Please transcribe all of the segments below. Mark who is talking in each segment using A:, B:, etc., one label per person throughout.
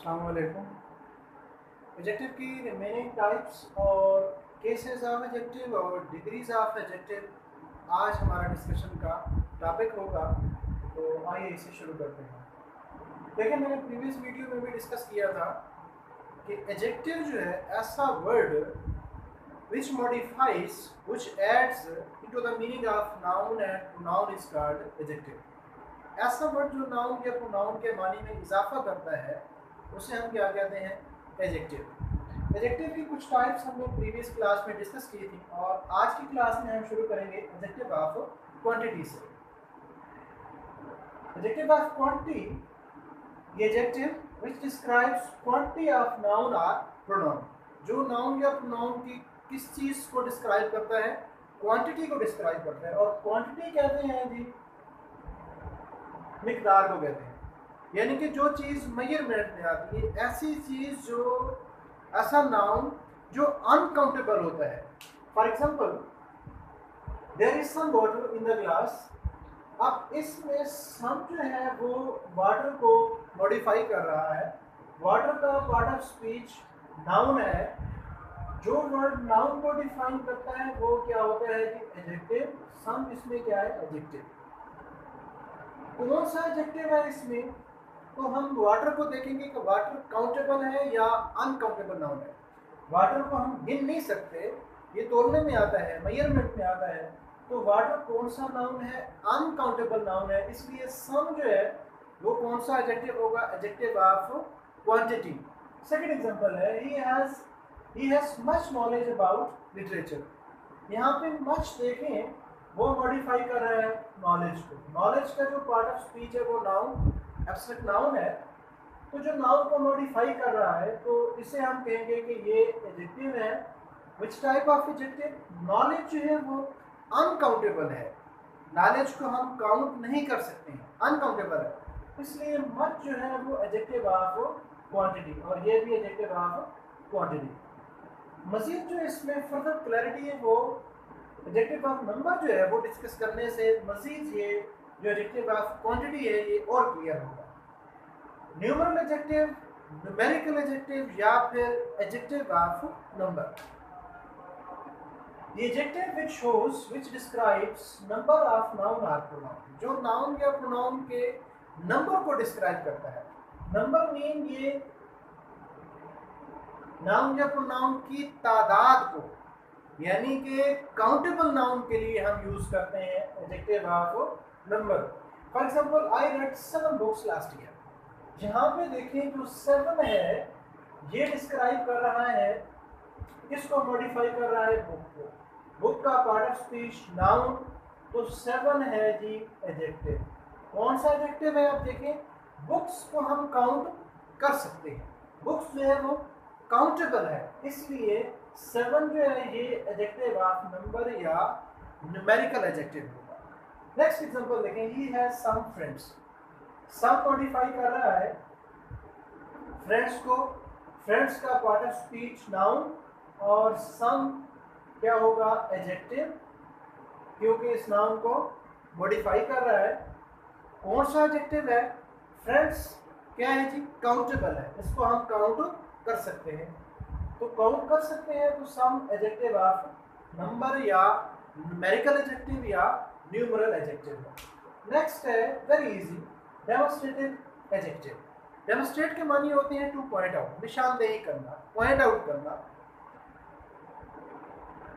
A: अस्सलाम वालेकुम। एडजेक्टिव की रिमेनिंग टाइप्स और केसेस ऑफ एडजेक्टिव और डिग्रीज ऑफ एडजेक्टिव आज हमारा डिस्कशन का टॉपिक होगा। तो आइए इसे शुरू करते हैं। देखिए, मैंने प्रीवियस वीडियो में भी डिस्कस किया था कि एडजेक्टिव जो है ऐसा word which modifies, which adds into the meaning of noun and pronoun is called adjective. ऐसा वर्ड जो नाउन या प्रोनाउन के मानी में इजाफा करता है उसे हम क्या कहते हैं? एडजेक्टिव। एडजेक्टिव की कुछ टाइप्स हमने प्रीवियस क्लास में डिस्कस की थी और आज की क्लास में हम शुरू करेंगे एडजेक्टिव ऑफ क्वांटिटी से। एडजेक्टिव ऑफ क्वांटिटी, ये adjective which describes quantity of noun और प्रोनाउन, जो नाउन या प्रोनाउन की किस चीज को डिस्क्राइब करता है? क्वांटिटी को डिस्क्राइब करता है। और क्वांटिटी कहते हैं जी मिकदार को कहते हैं, यानी कि जो चीज़ मेजरमेंट में आती है, ऐसी चीज़ जो ऐसा नाउन जो अनकाउंटेबल होता है। For example, there is some water in the glass. अब इसमें सम जो है वो वाटर को मॉडिफाई कर रहा है। वाटर का पार्ट ऑफ स्पीच नाउन है। जो वर्ड नाउन को डिफाइन करता है वो क्या होता है कि एडजेक्टिव। सम इसमें क्या है? एडजेक्टिव। कौन सा एडजेक्टिव है इसमें? तो हम वाटर को देखेंगे कि वाटर काउंटेबल है या अनकाउंटेबल नाउन है। वाटर को हम गिन नहीं सकते, ये तोलने में आता है, मेजरमेंट में आता है। तो वाटर कौन सा नाउन है? अनकाउंटेबल नाउन है। इसलिए सम जो है वो कौन सा एडजेक्टिव होगा? Adjective of quantity. Second example है, he has much knowledge about literature. यहाँ पे मच देखें, वो मॉडिफाई कर रहा है नॉलेज को। नॉलेज का जो पार्ट ऑफ स्पीच है वो नाउन, एब्स्ट्रैक्ट नाउन है। तो जो नाउन को मॉडिफाई कर रहा है तो इसे हम कहेंगे कि ये एडजेक्टिव है। Which type of adjective? Knowledge जो है वो अनकाउंटेबल है। नॉलेज को हम काउंट नहीं कर सकते हैं, अनकाउंटेबल है। इसलिए मच जो है वो एडजेक्टिव ऑफ क्वांटिटी, और ये भी एडजेक्टिव ऑफ क्वांटिटी। मजीद जो इसमें फर्दर क्लैरिटी है वो एडजेक्टिव ऑफ नंबर जो है वो डिस्कस करने से मजीद ये जो एडजेक्टिव ऑफ क्वांटिटी है ये और क्लियर होगा। न्यूमरल एडजेक्टिव, न्यूमेरिकल एडजेक्टिव या फिर adjective of number. The adjective which shows, which describes number of noun or pronoun, जो नाउन या प्रोनाउन के नंबर को डिस्क्राइब करता है। नंबर मीन ये नाउन या प्रोनाउन की तादाद को, यानी कि काउंटेबल नाउन के लिए हम यूज करते हैं adjective of number. For example, I read 7 books last year. जहाँ पे देखें जो 7 है ये डिस्क्राइब कर रहा है, किसको मॉडिफाई कर रहा है? बुक को। बुक का पार्ट ऑफ स्पीच नाउन, तो 7 है जी एडजेक्टिव। कौन सा एडजेक्टिव है? आप देखें, बुक्स को हम काउंट कर सकते हैं, बुक्स जो है वो काउंटेबल है, इसलिए 7 जो है ये एडजेक्टिव ऑफ नंबर या न्यूमेरिकल एडजेक्टिव होगा। नेक्स्ट एग्जांपल देखें, he has some friends. Some modify कर रहा है फ्रेंड्स को। फ्रेंड्स का पार्ट ऑफ स्पीच नाउन और सम क्या होगा? एडजेक्टिव, क्योंकि इस नाउन को मॉडिफाई कर रहा है। कौन सा एडजेक्टिव है? फ्रेंड्स क्या है जी? काउंटेबल है, इसको हम काउंट कर सकते हैं। तो काउंट कर सकते हैं तो सम एडजेक्टिव ऑफ नंबर या न्यूमेरिकल एडजेक्टिव या न्यूमरल एडजेक्टिव है। नेक्स्ट है very easy, demonstrative adjective. Demonstrate के मानी होते हैं टू पॉइंट आउट, निशानदेही करना, पॉइंट आउट करना।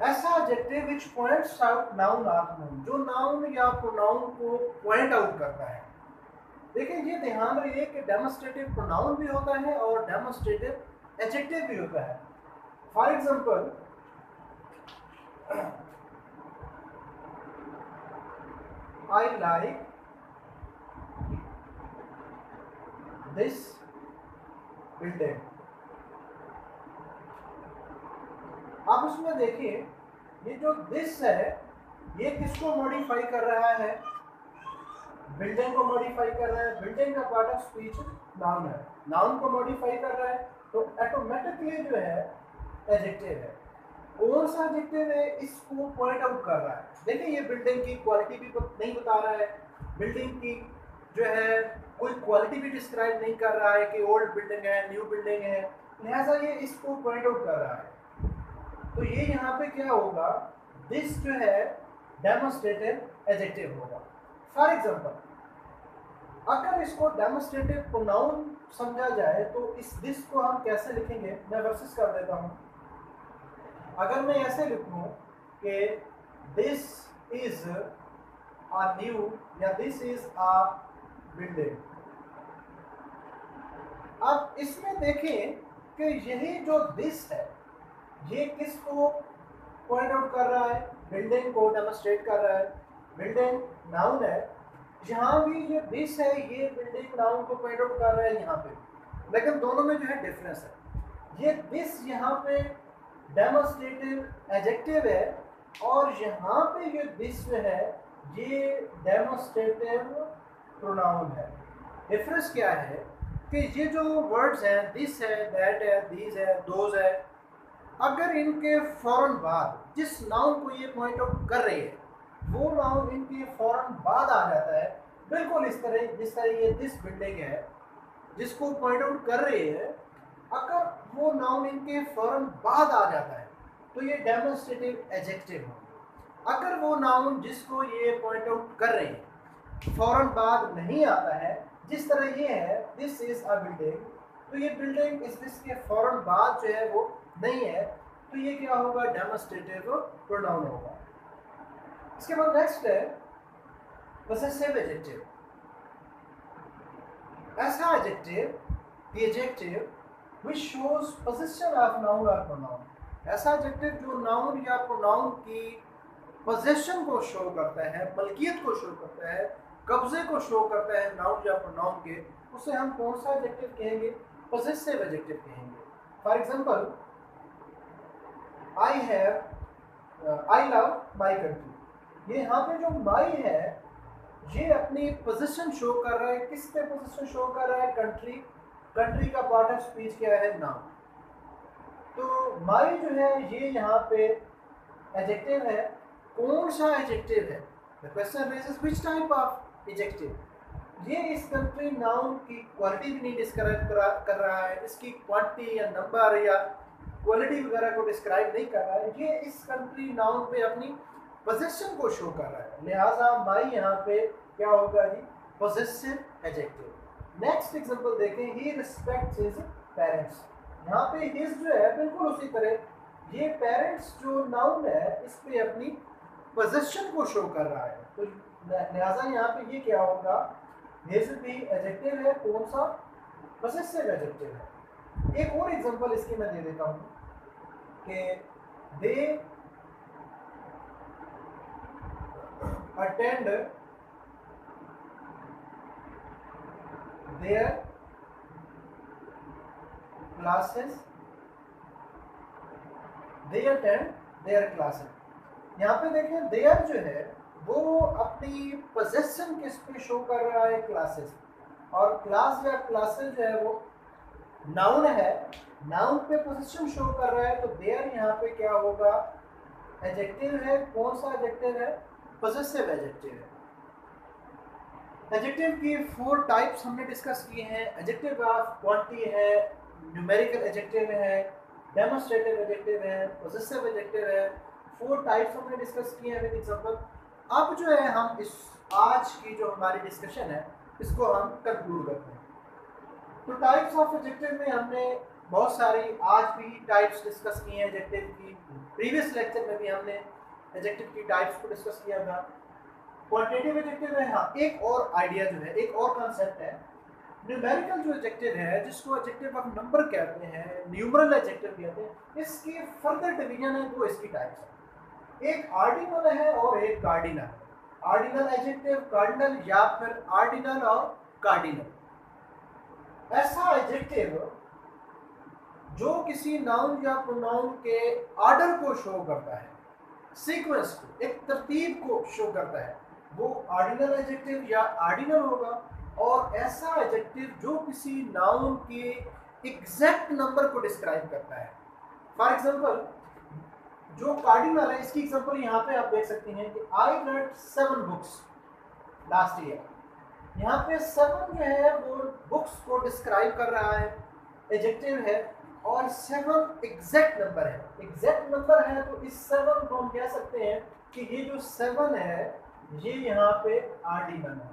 A: ऐसा adjective which points out noun और प्रोनाउन, जो नाउन या प्रोनाउन को पॉइंट आउट करता है। देखिए, ये ध्यान रखिए कि डेमोन्स्ट्रेटिव प्रोनाउन भी होता है और डेमोन्स्ट्रेटिव एडजेक्टिव भी होता है। For example, I like this building. आप उसमें देखिए, ये जो दिस है ये किसको मॉडिफाई कर रहा है? बिल्डिंग को मॉडिफाई कर रहा है। बिल्डिंग का पार्ट ऑफ स्पीच नाउन है, नाउन को मॉडिफाई कर रहा है तो ऑटोमेटिकली जो है एडजेक्टिव है। कौन सा एडजेक्टिव है? इसको पॉइंट आउट कर रहा है। देखिए, ये बिल्डिंग की क्वालिटी भी नहीं बता रहा है, बिल्डिंग की जो है कोई क्वालिटी भी डिस्क्राइब नहीं कर रहा है कि ओल्ड बिल्डिंग है, न्यू बिल्डिंग है, लिहाजा ये इसको पॉइंट आउट कर रहा है। तो ये यहाँ पे क्या होगा, दिस जो है डेमोस्ट्रेटिव एडजेक्टिव होगा। फॉर एग्जांपल, अगर इसको डेमोस्ट्रेटिव प्रोनाउन समझा जाए तो इस दिस को हम कैसे लिखेंगे, मैं वर्सेस कर देता हूँ। अगर मैं ऐसे लिखूँ कि दिस इज अ न्यू या दिस इज अ बिल्डिंग, अब इसमें देखें कि यही जो दिस है ये किसको पॉइंट आउट कर रहा है, बिल्डिंग को डेमोस्ट्रेट कर रहा है। बिल्डिंग नाउन है, यहाँ भी ये दिस है, ये बिल्डिंग नाउन को पॉइंट आउट कर रहा है यहाँ पे, लेकिन दोनों में जो है डिफरेंस है। ये दिस यहाँ पे डेमोस्ट्रेटिव एडजेक्टिव है और यहाँ पे ये दिस जो है ये डेमोस्ट्रेटिव प्रोनाउन है। डिफरेंस क्या है कि ये जो वर्ड्स हैं, दिस है, दैट है, दीज है, दोज है, अगर इनके फौरन बाद जिस नाउन को ये पॉइंट आउट कर रही है वो नाउन इनके फौरन बाद आ जाता है, बिल्कुल इस तरह जिस तरह ये दिस बिल्डिंग है जिसको पॉइंट आउट कर रही है, अगर वो नाउन इनके फौरन बाद आ जाता है तो ये डेमोस्ट्रेटिव एडजेक्टिव होगा। अगर वो नाउन जिसको ये पॉइंट आउट कर रही है फौरन बाद नहीं आता है, जिस तरह ये है दिस इज अ बिल्डिंग, तो ये बिल्डिंग इस दिस के फौरन बाद जो है वो नहीं है, तो ये क्या होगा, डेमोस्ट्रेटिव प्रोनाउन होगा। इसके बाद नेक्स्ट है पोसेसिव एडजेक्टिव। ऐसा adjective, the adjective which shows position of noun और प्रोनाउन, ऐसा एडजेक्टिव जो नाउन या प्रोनाउन की पोजीशन को शो करता है, मलकियत को शो करता है, कब्जे को शो करता है नाउन या प्रोनाउन के, उसे हम कौन सा एडजेक्टिव कहेंगे, पोसेसिव एडजेक्टिव कहेंगे। For example, I love my country, ये यहाँ पे जो माई है ये अपनी पोजीशन शो कर रहा है, किस पे पोजीशन शो कर रहा है, कंट्री। कंट्री का पार्ट ऑफ स्पीच क्या है, नाउन। तो माई जो है ये यहाँ पे एडजेक्टिव है, कौन सा एडजेक्टिव है, the question raises which type of adjective. ये इस कंट्री नाउन की क्वालिटी भी नहीं डिस्क्राइब कर रहा है, इसकी क्वांटिटी या नंबर या क्वालिटी वगैरह को डिस्क्राइब नहीं कर रहा है, ये इस कंट्री नाउन पे अपनी पोजीशन को शो कर रहा है, लिहाजा माई यहाँ पे क्या होगा जी, पोजेसिव एडजेक्टिव। नेक्स्ट एग्जांपल देखें, ही रिस्पेक्ट्स हिज पेरेंट्स, यहाँ पे हिज जो है बिल्कुल उसी तरह, ये पेरेंट्स जो नाउन है इस पे अपनी पोजीशन को शो कर रहा है, तो लिहाजा यहाँ पे ये क्या होगा, हिज भी एडजेक्टिव है, कौन सा, पोजेसिव एडजेक्टिव है। एक और एग्जांपल इसकी मैं दे देता हूँ कि they attend there classes, they attend there classes. यहाँ पे देखें देयर जो है वो अपनी पोजेशन किस पे शो कर रहा है, क्लासेस, और क्लास या क्लासेस जो है वो नाउन है, नाउन पे पोजीशन शो कर रहा है, तो देयर यहाँ पे क्या होगा, एडजेक्टिव है, कौन सा एडजेक्टिव है, पोजेसिव एडजेक्टिव है। एडजेक्टिव की 4 टाइप्स हमने डिस्कस किए हैं, एडजेक्टिव ऑफ क्वांटिटी है, न्यूमेरिकल एडजेक्टिव है, डेमोस्ट्रेटिव एडजेक्टिव है, पोजेसिव एडजेक्टिव है। 4 टाइप्स हमने डिस्कस किए हैं विद एग्जांपल। अब जो है हम इस आज की जो हमारी डिस्कशन है इसको हम कंक्लूड करते हैं। तो टाइप्स ऑफ एडजेक्टिव में हमने बहुत सारी आज भी टाइप्स डिस्कस की हैं एडजेक्टिव की, प्रीवियस लेक्चर में भी हमने एडजेक्टिव की टाइप्स को डिस्कस किया था। क्वांटिटेटिव एडजेक्टिव है, हाँ एक और आइडिया जो है, एक और कॉन्सेप्ट है, न्यूमेरिकल जो एडजेक्टिव है जिसको एडजेक्टिव ऑफ नंबर कहते हैं, न्यूमरल एडजेक्टिव कहते हैं, इसकी फर्दर डिवीजन है, वो इसकी टाइप्स है। एक आर्डिनल है और एक कार्डिनल है। आर्डिनल एडजेक्टिव, कार्डिनल या फिर आर्डिनल और कार्डिनल। ऐसा एडजेक्टिव जो किसी नाउन या प्रोनाउन के ऑर्डर को शो करता है, सीक्वेंस को, एक तरतीब को शो करता है, वो ऑर्डिनल एडजेक्टिव या ऑर्डिनल होगा। और ऐसा एडजेक्टिव जो किसी नाउन के एग्जैक्ट नंबर को डिस्क्राइब करता है। फॉर एग्जांपल जो कार्डिनल है, इसकी एग्जांपल यहाँ पे आप देख सकते हैं कि I read 7 books last year. यहाँ पे 7 जो है वो बुक्स को डिस्क्राइब कर रहा है, एडजेक्टिव है, और 7 एग्जैक्ट नंबर है। एग्जैक्ट नंबर है तो इस 7 को हम कह सकते हैं कि ये जो 7 है ये यहाँ पे आर्डिनल है।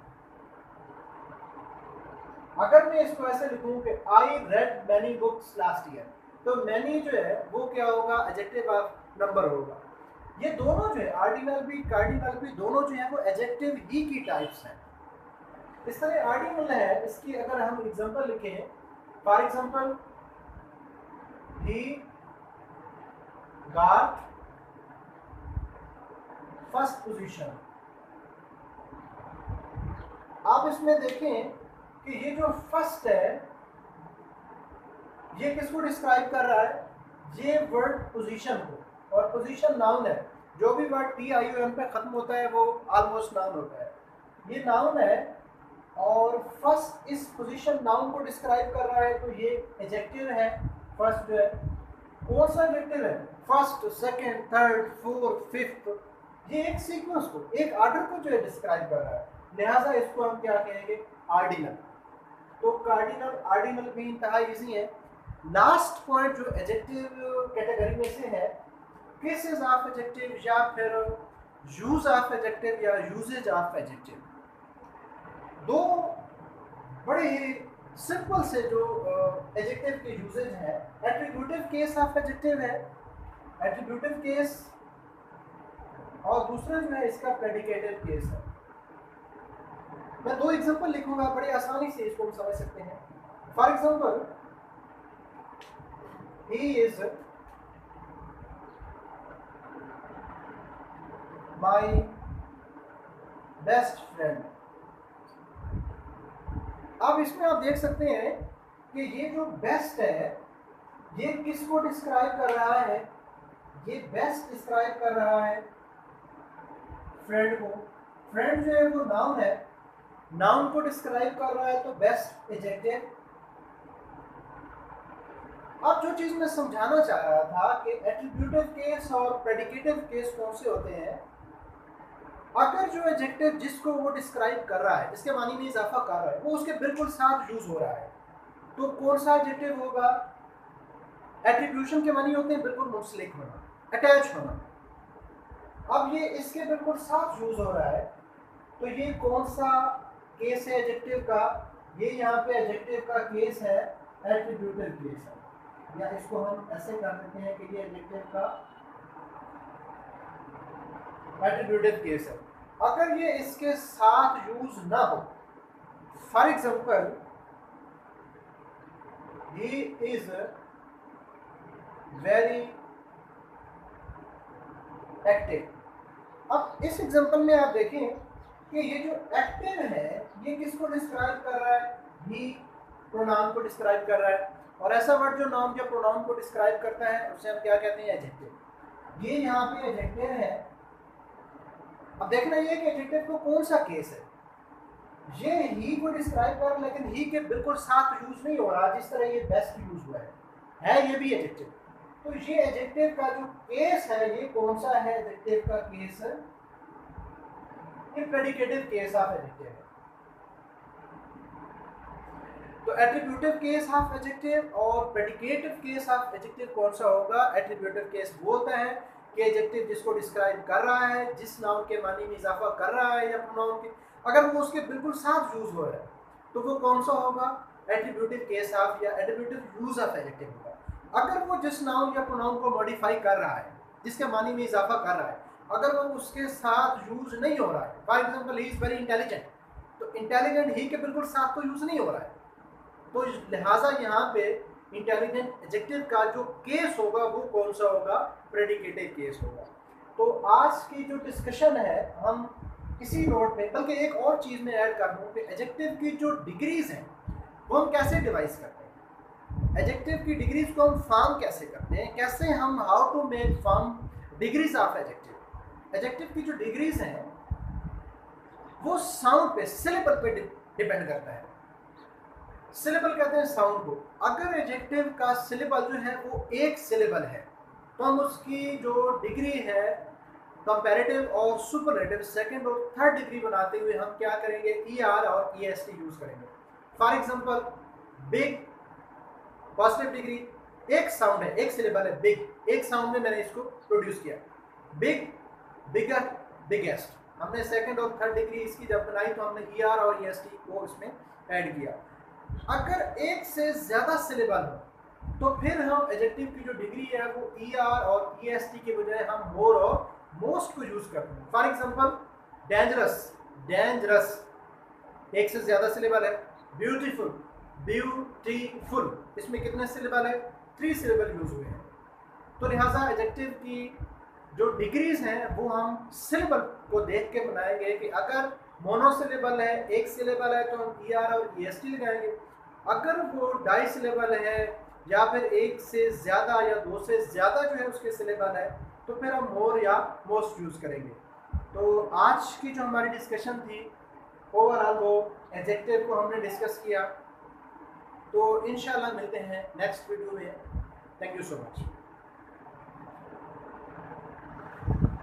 A: अगर मैं इसको ऐसे लिखूं कि I read many books last year, तो मैनी जो है वो क्या होगा, एडजेक्टिव ऑफ नंबर होगा। ये दोनों जो है आर्डिनल भी कार्डिनल भी दोनों जो है वो एडजेक्टिव ही की टाइप्स हैं। इस तरह आर्डिनल है, इसकी अगर हम एग्जांपल लिखें, for example he got first position. आप इसमें देखें कि ये जो फर्स्ट है ये किसको डिस्क्राइब कर रहा है, ये वर्ड पोजीशन को, और पोजीशन नाउन है। जो भी वर्ड TION पे खत्म होता है वो ऑलमोस्ट नाउन होता है, ये नाउन है। और फर्स्ट इस पोजीशन नाउन को डिस्क्राइब कर रहा है तो ये एडजेक्टिव है। फर्स्ट जो है कौन सा एडजेक्टिव है, first, second, third, fourth, fifth, ये एक सीक्वेंस को, एक ऑर्डर को जो है डिस्क्राइब कर रहा है, लिहाजा इसको हम क्या कहेंगे, आर्डिनल। तो कार्डिनल आर्डिनल भी इंतहा इजी है। लास्ट पॉइंट जो एडजेक्टिव कैटेगरी में से है, केसेस ऑफ एडजेक्टिव या फिर यूज ऑफ एडजेक्टिव या यूजेज ऑफ एडजेक्टिव। दो बड़े ही सिंपल से जो एडजेक्टिव के यूजेज हैं। एट्रीब्यूटिव केस ऑफ एडजेक्टिव है, एट्रीब्यूटिव केस, और दूसरा जो है इसका प्रेडिकेटिव केस है। मैं दो एग्जांपल लिखूंगा, बड़ी आसानी से इसको हम समझ सकते हैं। For example, he is my best friend. अब इसमें आप देख सकते हैं कि ये जो बेस्ट है ये किसको डिस्क्राइब कर रहा है, ये बेस्ट डिस्क्राइब कर रहा है फ्रेंड को। फ्रेंड जो है वो नाउन है, नाउन को डिस्क्राइब कर रहा है तो बेस्ट एडजेक्टिव। अब जो चीज मैं समझाना चाह रहा था कि एट्रीब्यूटिव केस और प्रेडिकेटिव केस कौन से होते हैं। अगर जो एडजेक्टिव जिसको वो डिस्क्राइब कर रहा है, जिसके मानी में इजाफा कर रहा है, वो उसके बिल्कुल साथ यूज हो रहा है, तो कौन सा एडजेक्टिव होगा। एट्रीब्यूशन के मानी होते हैं बिल्कुल मुंसलिक होना, अटैच होना। अब ये इसके बिल्कुल साथ यूज हो रहा है, तो ये कौन सा केस है एडजेक्टिव का, ये यहाँ पे एडजेक्टिव का केस है, एट्रीब्यूटिव केस है। या इसको हम ऐसे कर देते हैं कि ये एडजेक्टिव का एट्रीब्यूटिव केस है। अगर ये इसके साथ यूज ना हो, for example he is very active. अब इस एग्जांपल में आप देखें कि ये जो एक्टिव है ये किसको डिस्क्राइब कर रहा है, ही प्रोनाउन को डिस्क्राइब कर रहा है। और ऐसा वर्ड जो नाउन या प्रोनाउन को डिस्क्राइब करता है उसे हम क्या कहते हैं, एडजेक्टिव। ये यहाँ पे एडजेक्टिव है। अब देखना ये कि एडजेक्टिव को कौन सा केस है, ये ही को डिस्क्राइब कर, लेकिन ही के बिल्कुल साथ यूज नहीं हो रहा जिस तरह ये बेस्ट यूज हुआ है ये भी एडजेक्टिव। तो ये एडजेक्टिव का जो केस है ये कौन सा है, एडजेक्टिव का केस है ये प्रेडिकेटिव केस ऑफ एडजेक्टिव है। तो एट्रीब्यूटिव केस ऑफ एडजेक्टिव और प्रेडिकेटिव केस ऑफ एडजेक्टिव कौन सा होगा। एट्रीब्यूटिव केस वो होता है कि एडजेक्टिव जिसको डिस्क्राइब कर रहा है, जिस नाउन के मानी में इजाफा कर रहा है या प्रोनाउन के, अगर वो उसके बिल्कुल साथ यूज हो रहा है तो वो कौन सा होगा, एट्रीब्यूटिव केस ऑफ या एट्रीब्यूटिव यूज ऑफ एडजेक्टिव होगा। अगर वो जिस नाउन या प्रोनाउन को मॉडिफाई कर रहा है, जिसके मानी में इजाफा कर रहा है, अगर वो उसके साथ यूज नहीं हो रहा है, for example he is very intelligent, तो इंटेलिजेंट ही के बिल्कुल साथ तो यूज नहीं हो रहा है, तो लिहाजा यहाँ पे इंटेलिजेंट एडजेक्टिव का जो केस होगा वो कौन सा होगा, प्रेडिकेटिव केस होगा। तो आज की जो डिस्कशन है हम इसी नोट में, बल्कि एक और चीज़ में ऐड कर दूँ कि एडजेक्टिव की जो डिग्रीज हैं वो हम कैसे डिवाइस करते हैं, एडजेक्टिव की डिग्रीज को हम फॉर्म कैसे करते हैं, कैसे हम how to make form degrees of adjective. Adjective की जो डिग्रीज हैं वो साउंड पे, सिलेबल पे डिपेंड करता है। सिलेबल कहते हैं साउंड को। अगर एडजेक्टिव का सिलेबल जो है वो एक सिलेबल है तो हम उसकी जो डिग्री है कंपैरेटिव और सुपरलेटिव सेकंड और थर्ड डिग्री बनाते हुए हम क्या करेंगे, ER और EST यूज करेंगे। For example big positive degree, एक साउंड है, एक सिलेबल है बिग, एक साउंड में मैंने इसको प्रोड्यूस किया, बिग, बिगर, बिगेस्ट। हमने सेकंड और थर्ड डिग्री इसकी जब बनाई तो हमने ER और EST को इसमें ऐड किया। अगर एक से ज्यादा सिलेबल हो तो फिर हम एडजेक्टिव की जो डिग्री है वो ER और EST के बजाय हम मोर और मोस्ट को यूज करते हैं। फॉर एग्जांपल डेंजरस, डेंजरस एक से ज्यादा सिलेबल है। ब्यूटीफुल, ब्यूटीफुल, इसमें कितने सिलेबल है, 3 सिलेबल यूज हुए हैं। तो लिहाजा एडजेक्टिव की जो डिग्रीज हैं वो हम सिलेबल को देख के बनाएंगे कि अगर मोनोसिलेबल है, एक सिलेबल है, तो हम ER और EST लगाएंगे। अगर वो डाई सिलेबल है या फिर एक से ज्यादा या 2 से ज्यादा जो है उसके सिलेबल है तो फिर हम मोर या मोस्ट यूज करेंगे। तो आज की जो हमारी डिस्कशन थी ओवरऑल वो एडजेक्टिव को हमने डिस्कस किया। तो इंशाल्लाह मिलते हैं नेक्स्ट वीडियो में। Thank you so much.